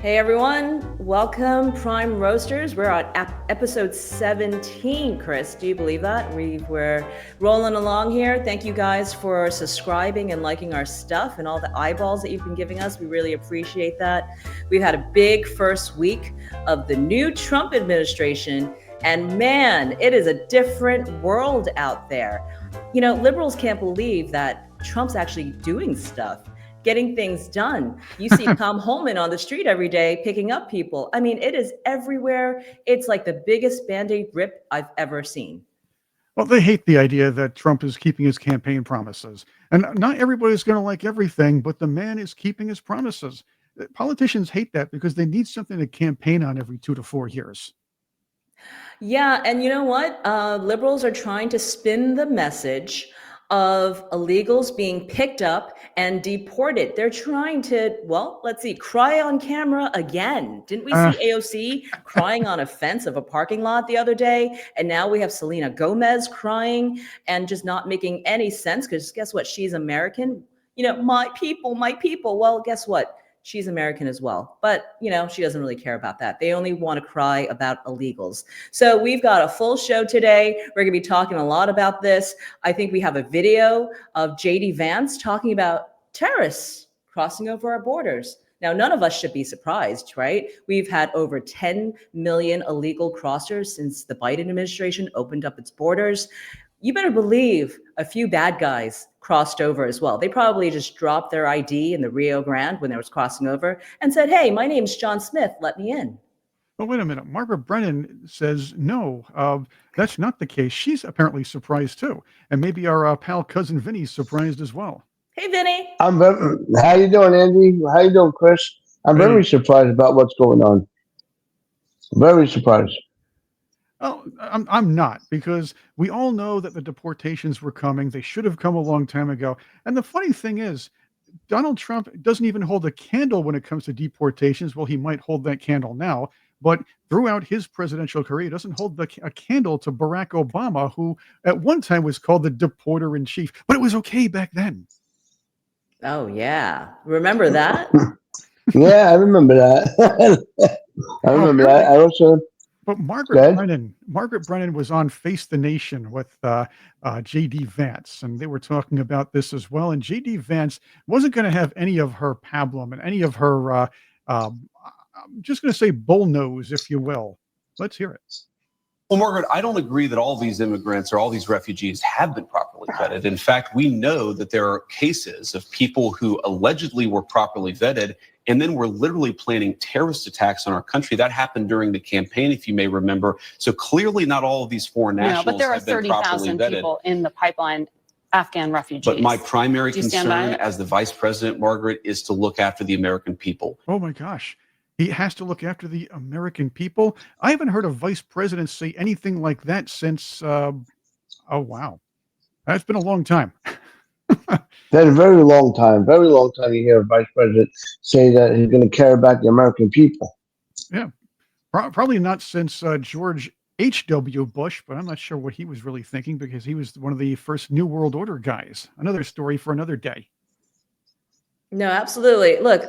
Hey everyone, welcome Prime Roasters. We're on episode 17, Chris. Do you believe that? We're rolling along here. Thank you guys for subscribing and liking our stuff and all the eyeballs that you've been giving us. We really appreciate that. We've had a big first week of the new Trump administration, and man, it is a different world out there. You know, liberals can't believe that Trump's actually doing stuff, getting things done. You see Tom Holman on the street every day picking up people. I mean, it is everywhere. It's like the biggest Band-Aid rip I've ever seen. Well, they hate the idea that Trump is keeping his campaign promises. And not everybody's going to like everything, but the man is keeping his promises. Politicians hate that because they need something to campaign on every 2 to 4 years. Yeah, and you know what? Liberals are trying to spin the message of illegals being picked up and deported. They're trying to, well, let's see, cry on camera again. Didn't we see AOC crying on a fence of a parking lot the other day? And now we have Selena Gomez crying and just not making any sense because guess what? She's American. You know, my people, my people. Well, guess what? She's American as well. But, you know, she doesn't really care about that. They only want to cry about illegals. So we've got a full show today. We're going to be talking a lot about this. I think we have a video of JD Vance talking about terrorists crossing over our borders. Now, none of us should be surprised, right? We've had over 10 million illegal crossers since the Biden administration opened up its borders. You better believe a few bad guys crossed over as well. They probably just dropped their ID in the Rio Grande when they was crossing over and said, hey, my name's John Smith, let me in. Well, wait a minute. Margaret Brennan says no, that's not the case. She's apparently surprised too. And maybe our pal cousin Viinny's surprised as well. Hey, Viinny. How you doing, Angie? How you doing, Chris? I'm very surprised about what's going on. Very surprised. Oh, I'm not, because we all know that the deportations were coming. They should have come a long time ago. And the funny thing is, Donald Trump doesn't even hold a candle when it comes to deportations. Well, he might hold that candle now, but throughout his presidential career, he doesn't hold a candle to Barack Obama, who at one time was called the deporter in chief. But it was okay back then. Oh, yeah. Remember that? Yeah, I remember that. I remember that. I also... But Margaret Brennan was on Face the Nation with J.D. Vance, and they were talking about this as well. And J.D. Vance wasn't going to have any of her pablum and any of her, I'm just going to say bullnose, if you will. Let's hear it. Well, Margaret, I don't agree that all these immigrants or all these refugees have been properly vetted. In fact, we know that there are cases of people who allegedly were properly vetted and then were literally planning terrorist attacks on our country. That happened during the campaign, if you may remember. So clearly not all of these foreign nationals but there are have been properly 30,000 vetted. people in the pipeline, Afghan refugees. But my primary concern as the vice president, Margaret, is to look after the American people. Oh, my gosh. He has to look after the American people. I haven't heard a vice president say anything like that since, oh, wow. That's been a long time. That's a very long time you hear a vice president say that he's going to care about the American people. Yeah, probably not since George H.W. Bush, but I'm not sure what he was really thinking because he was one of the first New World Order guys. Another story for another day. No, absolutely. Look,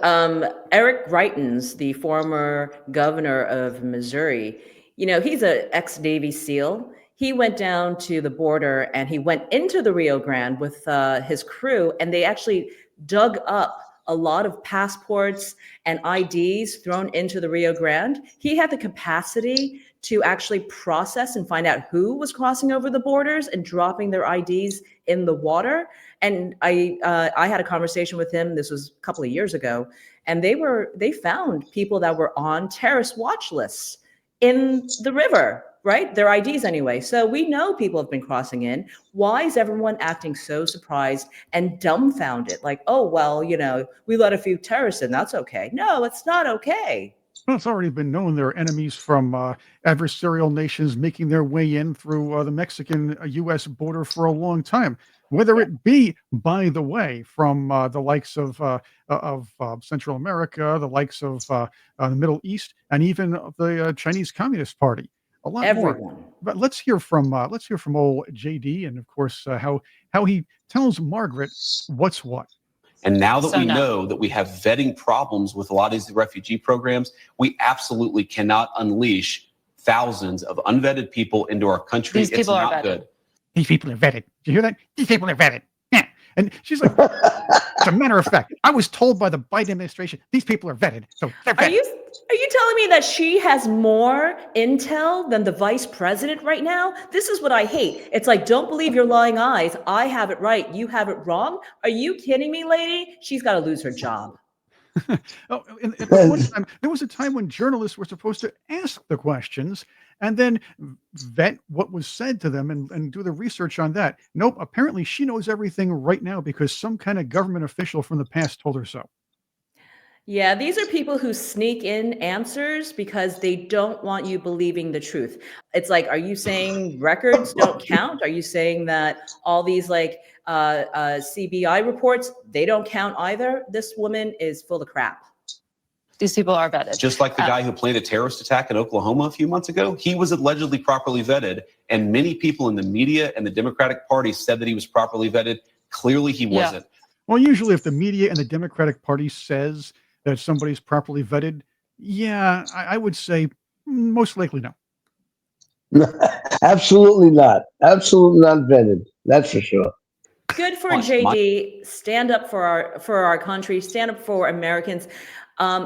Eric Greitens, the former governor of Missouri, you know, he's an ex-Navy SEAL. He went down to the border and he went into the Rio Grande with his crew, and they actually dug up a lot of passports and IDs thrown into the Rio Grande. He had the capacity to actually process and find out who was crossing over the borders and dropping their IDs in the water. And I had a conversation with him. This was a couple of years ago, and they found people that were on terrorist watch lists in the river. Right? Their IDs anyway. So we know people have been crossing in. Why is everyone acting so surprised and dumbfounded? Like, oh, well, you know, we let a few terrorists in. That's okay. No, it's not okay. Well, it's already been known there are enemies from adversarial nations making their way in through the Mexican-U.S. border for a long time. Whether it be, by the way, from the likes of Central America, the likes of the Middle East, and even the Chinese Communist Party. A lot Everyone. more. But let's hear from old JD, and of course how he tells Margaret what's what. And now that So we no. know that we have vetting problems with a lot of these refugee programs, we absolutely cannot unleash thousands of unvetted people into our country. These people it's are not vetted. good. These people are vetted. Do you hear that? These people are vetted. Yeah. And she's like, as a matter of fact, I was told by the Biden administration, these people are vetted. So they're Are vetted. you telling me that she has more intel than the vice president right now? This is what I hate. It's like, don't believe your lying eyes. I have it right. You have it wrong. Are you kidding me, lady? She's got to lose her job. Oh, and at the one time, there was a time when journalists were supposed to ask the questions and then vet what was said to them and do the research on that. Nope. Apparently, she knows everything right now because some kind of government official from the past told her so. Yeah, these are people who sneak in answers because they don't want you believing the truth. It's like, are you saying records don't count? Are you saying that all these like CBI reports, they don't count either? This woman is full of crap. These people are vetted. Just like the guy who planned a terrorist attack in Oklahoma a few months ago, he was allegedly properly vetted. And many people in the media and the Democratic Party said that he was properly vetted. Clearly, he Yeah. wasn't. Well, usually, if the media and the Democratic Party says that somebody's properly vetted, yeah, I would say most likely no. Absolutely not. Absolutely not vetted. That's for sure. Good for Plus, JD. Stand up for our country. Stand up for Americans.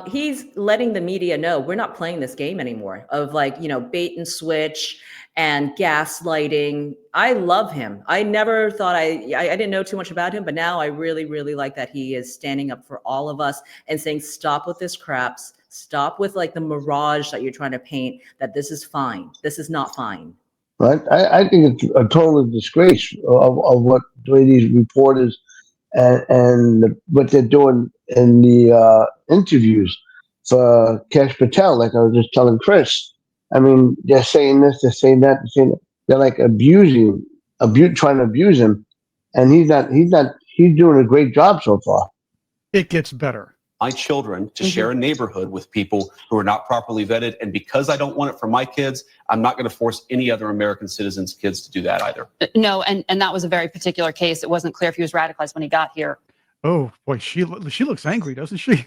He's letting the media know we're not playing this game anymore of like, bait and switch and gaslighting. I love him. I never thought I didn't know too much about him, but now I really, really like that he is standing up for all of us and saying, stop with this craps. Stop with like the mirage that you're trying to paint that this is fine. This is not fine. Right? I think it's a total disgrace of what the way these reporters and what they're doing in the interviews for Cash Patel, like I was just telling Chris. I mean, they're saying this, they're saying that, they're saying that. They're like trying to abuse him, and he's doing a great job so far. It gets better. My children to share a neighborhood with people who are not properly vetted. And because I don't want it for my kids, I'm not going to force any other American citizens' kids to do that either. No, and that was a very particular case. It wasn't clear if he was radicalized when he got here. Oh boy, she looks angry, doesn't she?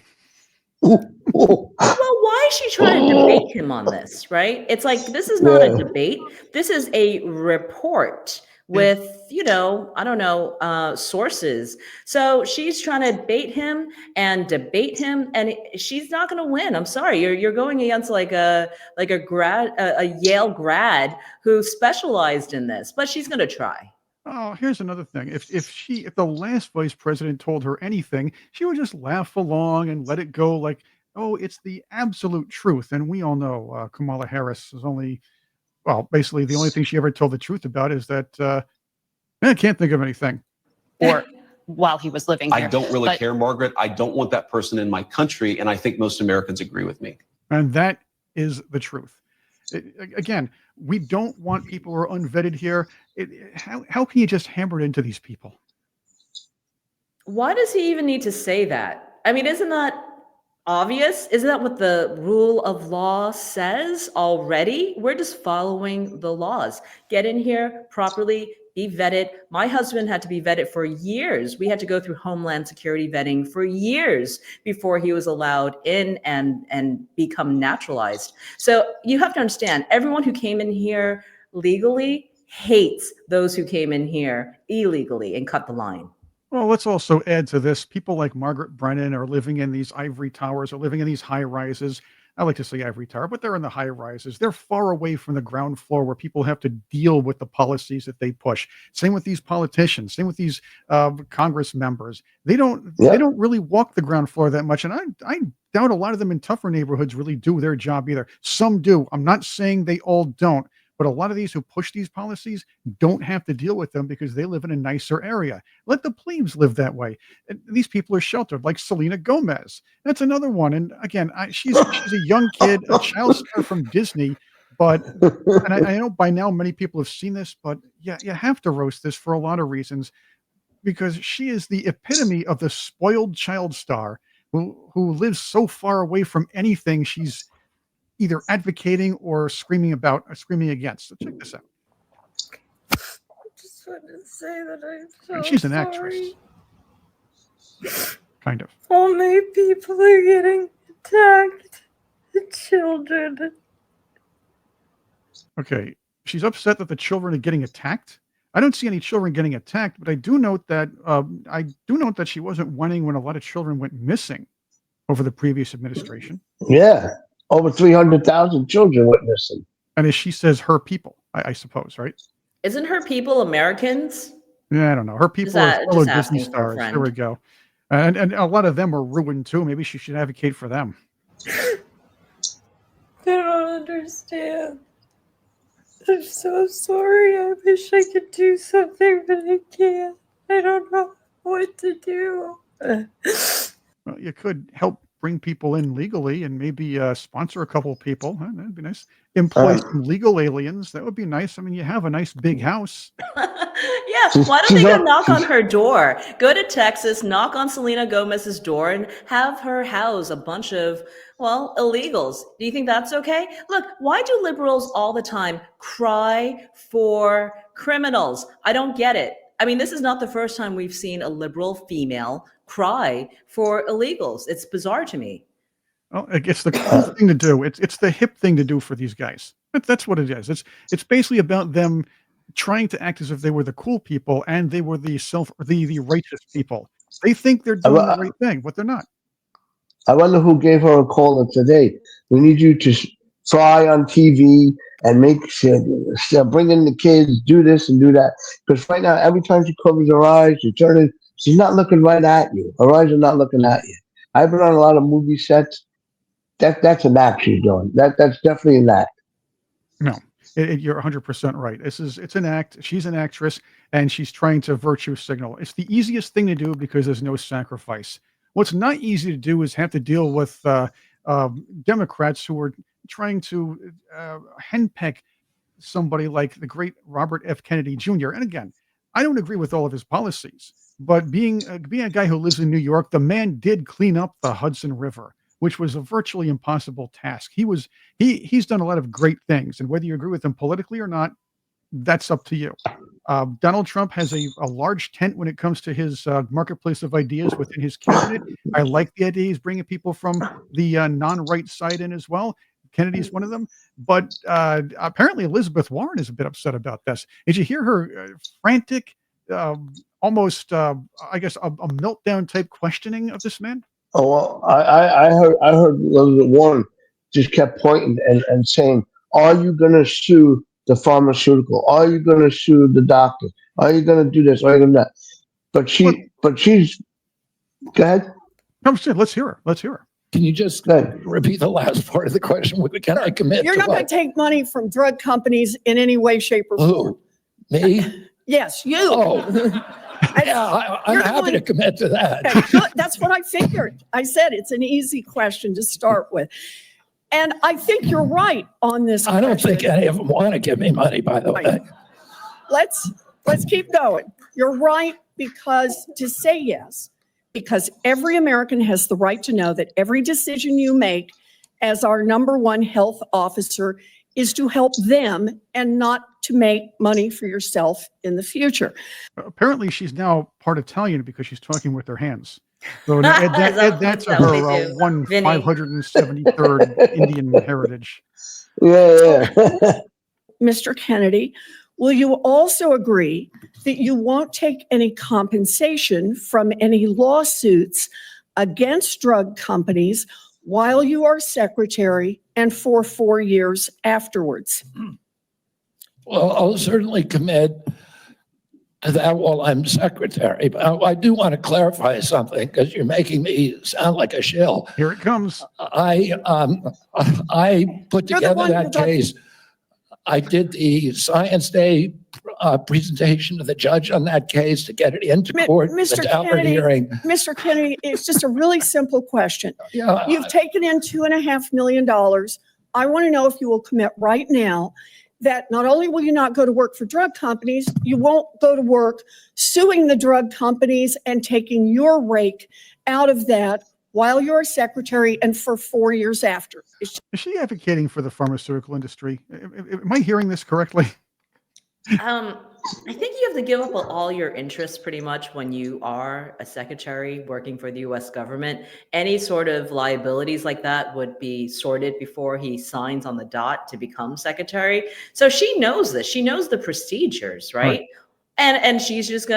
Well, why is she trying to debate him on this, right? It's like, this is not a debate. This is a report with, I don't know, sources. So she's trying to bait him and debate him, and she's not going to win. I'm sorry. You're going against like a Yale grad who specialized in this, but she's going to try. Oh, here's another thing. If the last vice president told her anything, she would just laugh along and let it go like, oh, it's the absolute truth. And we all know Kamala Harris is basically the only thing she ever told the truth about is that I can't think of anything. Or while he was living here. I don't really care, Margaret. I don't want that person in my country. And I think most Americans agree with me. And that is the truth. Again, we don't want people who are unvetted here. How can you just hammer it into these people? Why does he even need to say that? I mean, isn't that obvious? Isn't that what the rule of law says already? We're just following the laws. Get in here properly, be vetted. My husband had to be vetted for years. We had to go through Homeland Security vetting for years before he was allowed in and become naturalized. So you have to understand, everyone who came in here legally hates those who came in here illegally and cut the line. Well, let's also add to this. People like Margaret Brennan are living in these ivory towers, are living in these high rises. I like to say ivory tower, but they're in the high rises. They're far away from the ground floor where people have to deal with the policies that they push. Same with these politicians. Same with these Congress members. They don't really walk the ground floor that much. And I doubt a lot of them in tougher neighborhoods really do their job either. Some do. I'm not saying they all don't. But a lot of these who push these policies don't have to deal with them because they live in a nicer area. Let the plebes live that way. And these people are sheltered, like Selena Gomez. That's another one. And again, she's a young kid, a child star from Disney. And I know by now many people have seen this, but yeah, you have to roast this for a lot of reasons because she is the epitome of the spoiled child star who lives so far away from anything she's either advocating or screaming against. So check this out. I just wanted to say that I'm so And she's an sorry. actress. kind of. Only people are getting attacked. The children. Okay, she's upset that the children are getting attacked. I don't see any children getting attacked, but I do note that she wasn't winning when a lot of children went missing over the previous administration. Yeah, over 300,000 children witnessing. And as she says, her people, I suppose, right? Isn't her people Americans? Yeah, I don't know. Her people that are fellow just Disney asking for a stars. There friend? we go. And a lot of them are ruined too. Maybe she should advocate for them. I don't understand. I'm so sorry. I wish I could do something, but I can't. I don't know what to do. Well, you could help bring people in legally and maybe sponsor a couple of people. Huh, that'd be nice. Employ some legal aliens. That would be nice. I mean, you have a nice big house. Yeah, why don't they go knock on her door? Go to Texas, knock on Selena Gomez's door, and have her house a bunch of, well, illegals. Do you think that's okay? Look, why do liberals all the time cry for criminals? I don't get it. I mean, this is not the first time we've seen a liberal female cry for illegals. It's bizarre to me. Well, it's the cool thing to do. It's the hip thing to do for these guys. That's what it is. It's basically about them trying to act as if they were the cool people and they were the righteous people. They think they're doing the right thing, but they're not. I wonder who gave her a call today. We need you to fly on TV and make sure, bring in the kids, do this and do that. Because right now, every time she covers her eyes, she's not looking right at you. Her eyes are not looking at you. I've been on a lot of movie sets. That's an act she's doing. That's definitely an act. No, you're 100% right. It's an act. She's an actress, and she's trying to virtue signal. It's the easiest thing to do because there's no sacrifice. What's not easy to do is have to deal with Democrats who are trying to henpeck somebody like the great Robert F. Kennedy Jr. And again, I don't agree with all of his policies, but being a guy who lives in New York, the man did clean up the Hudson River, which was a virtually impossible task. He's done a lot of great things, and whether you agree with him politically or not, that's up to you. Donald Trump has a large tent when it comes to his marketplace of ideas within his cabinet. I like the idea he's bringing people from the non-right side in as well. Kennedy's one of them. But apparently Elizabeth Warren is a bit upset about this. Did you hear her frantic, almost, I guess, a meltdown type questioning of this man? Oh, well, I heard Elizabeth Warren just kept pointing and saying, "Are you going to sue the pharmaceutical? Are you going to sue the doctor? Are you going to do this? Are you going to that?" But she's. Go ahead. No, let's hear her. Let's hear her. Can you just repeat the last part of the question? Can I commit? You're not going to take money from drug companies in any way, shape, or form. Who? Me? Yes, you. Oh. Yeah, I'm happy to commit to that. Okay, good. That's what I figured. I said it's an easy question to start with. And I think you're right on this. I don't think any of them want to give me money, by the way. Let's keep going. You're right, because to say yes, because every American has the right to know that every decision you make as our number one health officer is to help them and not to make money for yourself in the future. Apparently, she's now part Italian because she's talking with her hands. So add that to her 573rd Indian heritage. Yeah. Mr. Kennedy, will you also agree that you won't take any compensation from any lawsuits against drug companies while you are secretary and for 4 years afterwards? Well, I'll certainly commit to that while I'm secretary. But I do want to clarify something because you're making me sound like a shill. Here it comes. I put together that case. I did the Science Day presentation to the judge on that case to get it into court. Mr. Kennedy, it's just a really simple question. Yeah. You've taken in $2.5 million. I want to know if you will commit right now that not only will you not go to work for drug companies, you won't go to work suing the drug companies and taking your rake out of that while you're secretary and for 4 years after. Is she advocating for the pharmaceutical industry? Am I hearing this correctly? I think you have to give up all your interests pretty much when you are a secretary working for the US government. Any sort of liabilities like that would be sorted before he signs on the dot to become secretary. So she knows this. She knows the procedures, right? Right. And she's just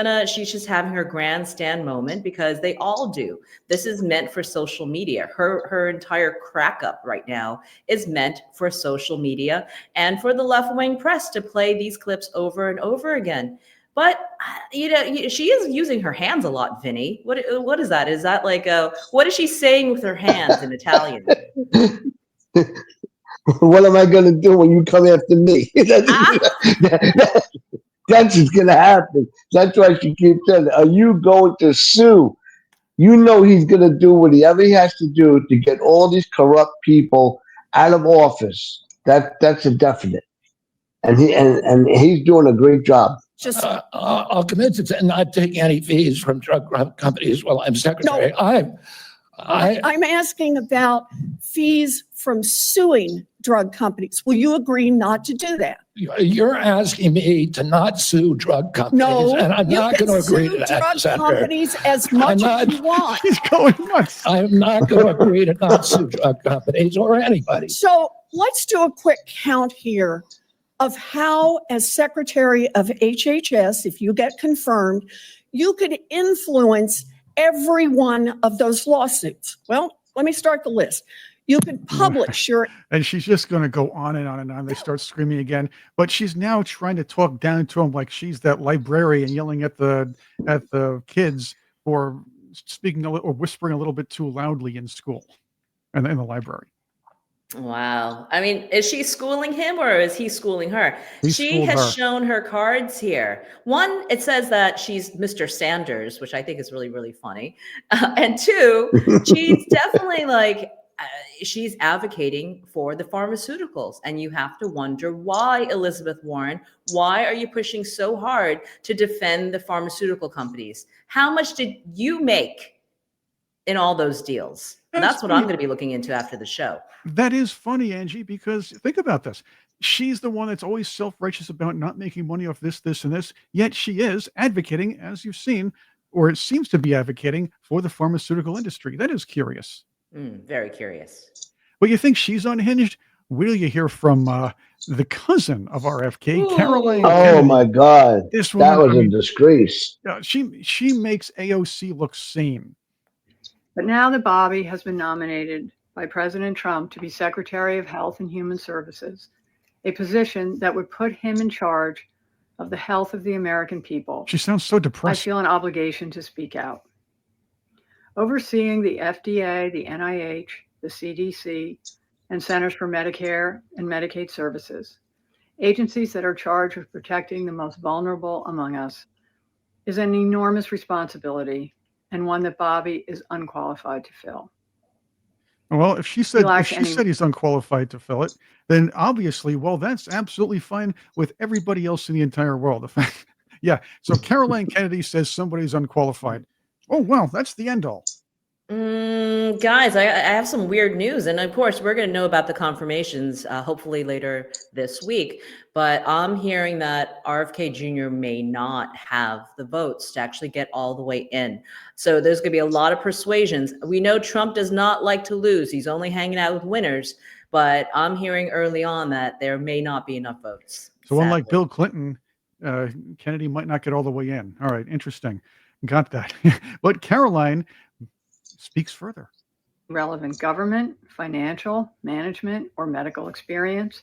having her grandstand moment because they all do. This is meant for social media. Her entire crack up right now is meant for social media and for the left-wing press to play these clips over and over again. But she is using her hands a lot, Viinny. What is that? Is that like what is she saying with her hands in Italian? What am I going to do when you come after me? That's what's going to happen. That's why she keeps saying, are you going to sue? You know he's going to do whatever he has to do to get all these corrupt people out of office. That's a definite. And he's doing a great job. Just I'll commit to not taking any fees from drug companies while I'm secretary. I'm asking about fees from suing drug companies. Will you agree not to do that? You're asking me to not sue drug companies, No, and I'm you not can going to agree sue to that, drug Senator. companies as much as you want. He's going nuts. I'm not going to agree to not sue drug companies or anybody. So let's do a quick count here of how, as Secretary of HHS, if you get confirmed, you could influence every one of those lawsuits. Well, let me start the list. You could publish your... And she's just going to go on and on and on. They start screaming again. But she's now trying to talk down to him like she's that librarian yelling at the kids for speaking or whispering a little bit too loudly in school and in the library. Wow. I mean, is she schooling him or is he schooling her? She schooled has her. shown her cards here. One, it says that she's Mr. Sanders, which I think is really, really funny. And two, she's definitely like, she's advocating for the pharmaceuticals. And you have to wonder why, Elizabeth Warren, why are you pushing so hard to defend the pharmaceutical companies? How much did you make in all those deals? And that's what I'm going to be looking into after the show. That is funny, Angie, because think about this. She's the one that's always self-righteous about not making money off this, this, and this. Yet she is advocating, as you've seen, or it seems to be advocating for the pharmaceutical industry. That is curious. Very curious. But you think she's unhinged? Will you hear from the cousin of RFK, Caroline Oh Kennedy? my God. This That woman, was a disgrace. she makes AOC look sane. But now that Bobby has been nominated by President Trump to be Secretary of Health and Human Services, a position that would put him in charge of the health of the American people, She sounds so I depressed. feel an obligation to speak out. Overseeing the FDA, the NIH, the CDC, and Centers for Medicare and Medicaid Services, agencies that are charged with protecting the most vulnerable among us, is an enormous responsibility and one that Bobby is unqualified to fill. Well, if she said lacks he's unqualified to fill it, then obviously, well, that's absolutely fine with everybody else in the entire world. The fact, yeah. So Caroline Kennedy says somebody's unqualified. Oh, well, that's the end all. Guys, I have some weird news. And of course, we're going to know about the confirmations hopefully later this week. But I'm hearing that RFK Jr. may not have the votes to actually get all the way in. So there's going to be a lot of persuasions. We know Trump does not like to lose. He's only hanging out with winners. But I'm hearing early on that there may not be enough votes. So unlike sadly. Bill Clinton, Kennedy might not get all the way in. All right, interesting. Got that. But Caroline speaks further. Relevant government, financial, management, or medical experience.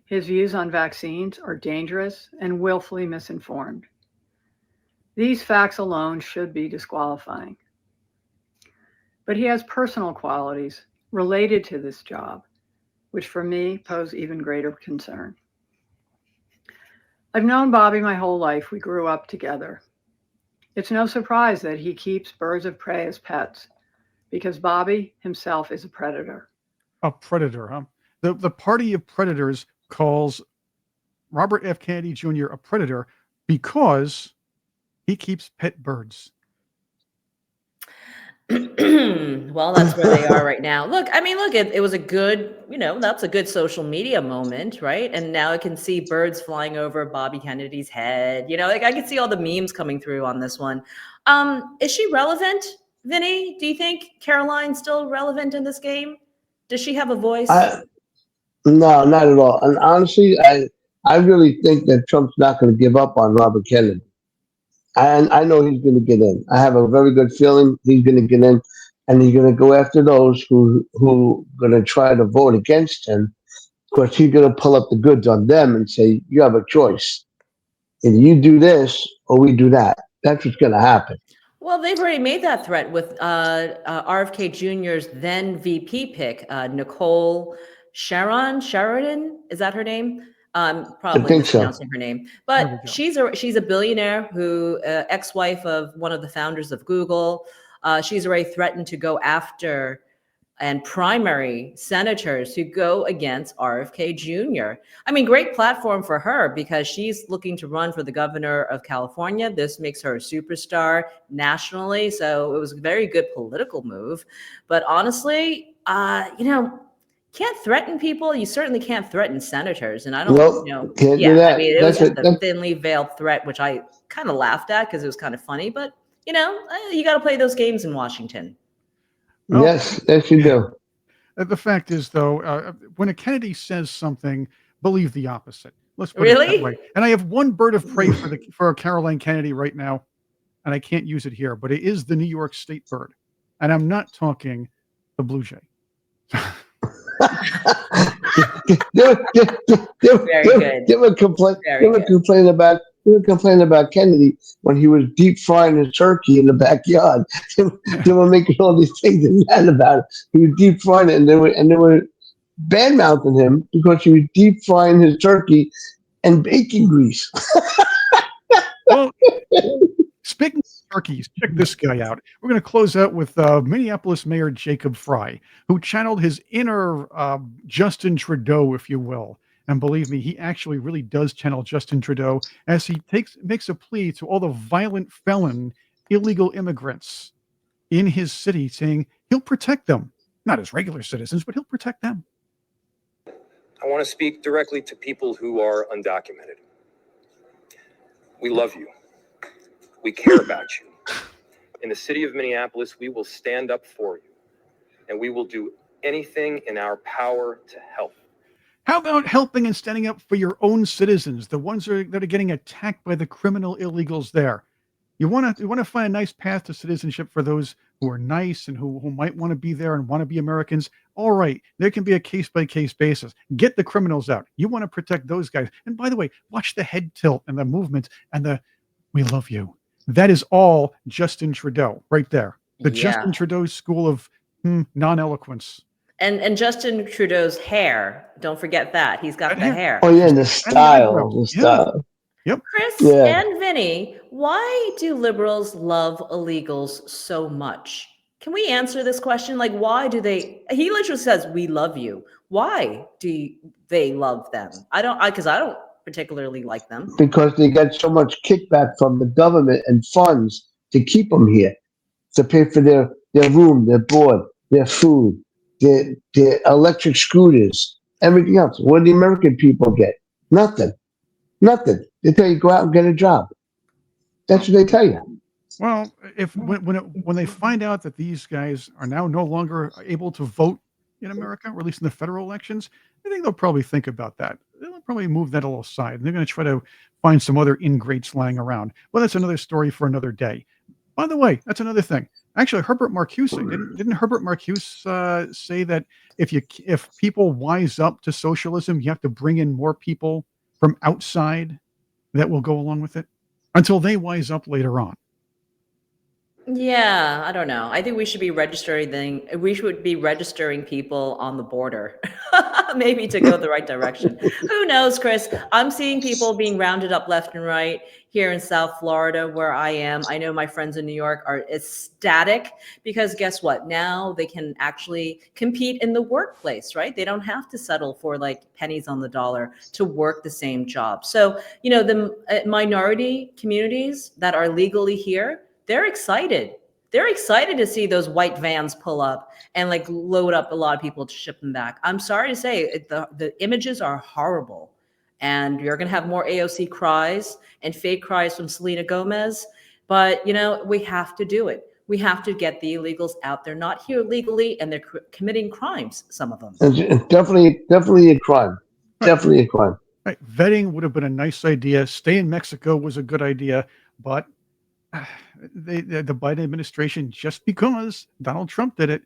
His views on vaccines are dangerous and willfully misinformed. These facts alone should be disqualifying. But he has personal qualities related to this job, which for me pose even greater concern. I've known Bobby my whole life. We grew up together. It's no surprise that he keeps birds of prey as pets, because Bobby himself is a predator. A predator, huh? The party of predators calls Robert F. Kennedy Jr. a predator because he keeps pet birds. Well, that's where they are right now. Look, I mean, look, it was a good, that's a good social media moment, right? And now I can see birds flying over Bobby Kennedy's head. Like I can see all the memes coming through on this one. Is she relevant, Viinny? Do you think Caroline's still relevant in this game? Does she have a voice? No, not at all. And honestly, I really think that Trump's not going to give up on Robert Kennedy. And I know he's going to get in. I have a very good feeling he's going to get in, and he's going to go after those who going to try to vote against him. Of course, he's going to pull up the goods on them and say, "You have a choice. Either you do this or we do that." That's what's going to happen. Well, they've already made that threat with RFK Jr.'s then VP pick, Nicole Sheridan. Is that her name? Probably mispronouncing her name, but she's a billionaire who ex-wife of one of the founders of Google. She's already threatened to go after and primary senators who go against RFK Jr. I mean, great platform for her because she's looking to run for the governor of California. This makes her a superstar nationally. So it was a very good political move. But honestly, can't threaten people. You certainly can't threaten senators. And I don't, can't do that. I mean, it was just a thinly veiled threat, which I kind of laughed at because it was kind of funny. But, you got to play those games in Washington. Well, yes, you do. The fact is, though, when a Kennedy says something, believe the opposite. Let's put it that way. And I have one bird of prey for Caroline Kennedy right now, and I can't use it here, but it is the New York State bird, and I'm not talking the blue jay. Give a complaint about Kennedy when he was deep frying his turkey in the backyard. They were making all these things mad about it. He was deep frying it, and they were bad mouthing him because he was deep frying his turkey and bacon grease. Well, speaking of turkeys, check this guy out. We're going to close out with Minneapolis Mayor Jacob Frey, who channeled his inner Justin Trudeau, if you will. And believe me, he actually really does channel Justin Trudeau as he makes a plea to all the violent felon illegal immigrants in his city, saying he'll protect them, not as regular citizens, but he'll protect them. I want to speak directly to people who are undocumented. We love you. We care about you. In the city of Minneapolis, we will stand up for you, and we will do anything in our power to help. How about helping and standing up for your own citizens, the ones that are getting attacked by the criminal illegals there? You want to find a nice path to citizenship for those who are nice and who might want to be there and want to be Americans. All right, there can be a case-by-case basis. Get the criminals out. You want to protect those guys. And by the way, watch the head tilt and the movement and the "we love you." That is all Justin Trudeau right there. The Justin Trudeau school of non-eloquence. And Justin Trudeau's hair. Don't forget that. He's got the hair. Oh, yeah, the style. Yep. Chris and Viinny, why do liberals love illegals so much? Can we answer this question? Like, why do they? He literally says, "We love you." Why do they love them? Because I don't particularly like them. Because they get so much kickback from the government and funds to keep them here, to pay for their room, their board, their food, their electric scooters, everything else. What do the American people get? Nothing. They tell you go out and get a job. That's what they tell you. Well, when they find out that these guys are now no longer able to vote in America, or at least in the federal elections, I think they'll probably think about that. They'll probably move that a little aside. And they're going to try to find some other ingrates lying around. Well, that's another story for another day. By the way, that's another thing. Actually, Herbert Marcuse, didn't Herbert Marcuse say that if people wise up to socialism, you have to bring in more people from outside that will go along with it until they wise up later on? Yeah, I don't know. I think we should be registering people on the border, maybe to go the right direction. Who knows, Chris? I'm seeing people being rounded up left and right here in South Florida, where I am. I know my friends in New York are ecstatic because guess what? Now they can actually compete in the workplace, right? They don't have to settle for like pennies on the dollar to work the same job. So, the minority communities that are legally here, they're excited. they're excited to see those white vans pull up and like load up a lot of people to ship them back. I'm sorry to say the images are horrible, and you're going to have more AOC cries and fake cries from Selena Gomez. But, we have to do it. We have to get the illegals out. They're not here legally, and they're committing crimes, some of them. It's definitely a crime. Definitely a crime. Right. Vetting would have been a nice idea. Stay in Mexico was a good idea, but the Biden administration, just because Donald Trump did it,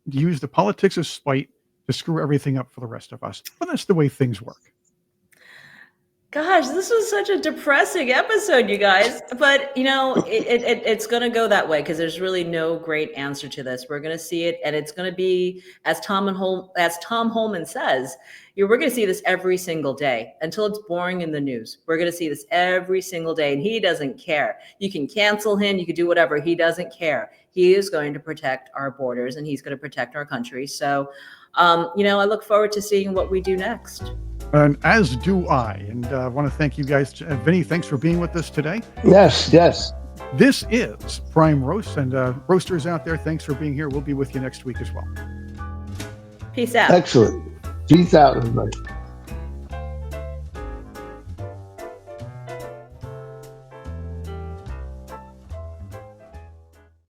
used the politics of spite to screw everything up for the rest of us. But that's the way things work. Gosh, this was such a depressing episode, you guys. But, it's going to go that way because there's really no great answer to this. We're going to see it, and it's going to be, as Tom Holman says, we're going to see this every single day until it's boring in the news. We're going to see this every single day, and he doesn't care. You can cancel him. You can do whatever. He doesn't care. He is going to protect our borders, and he's going to protect our country. So, I look forward to seeing what we do next. And as do I. And I want to thank you guys. Viinny, thanks for being with us today. Yes. This is Prime Roast. And roasters out there, thanks for being here. We'll be with you next week as well. Peace out. Excellent. Peace out, everybody.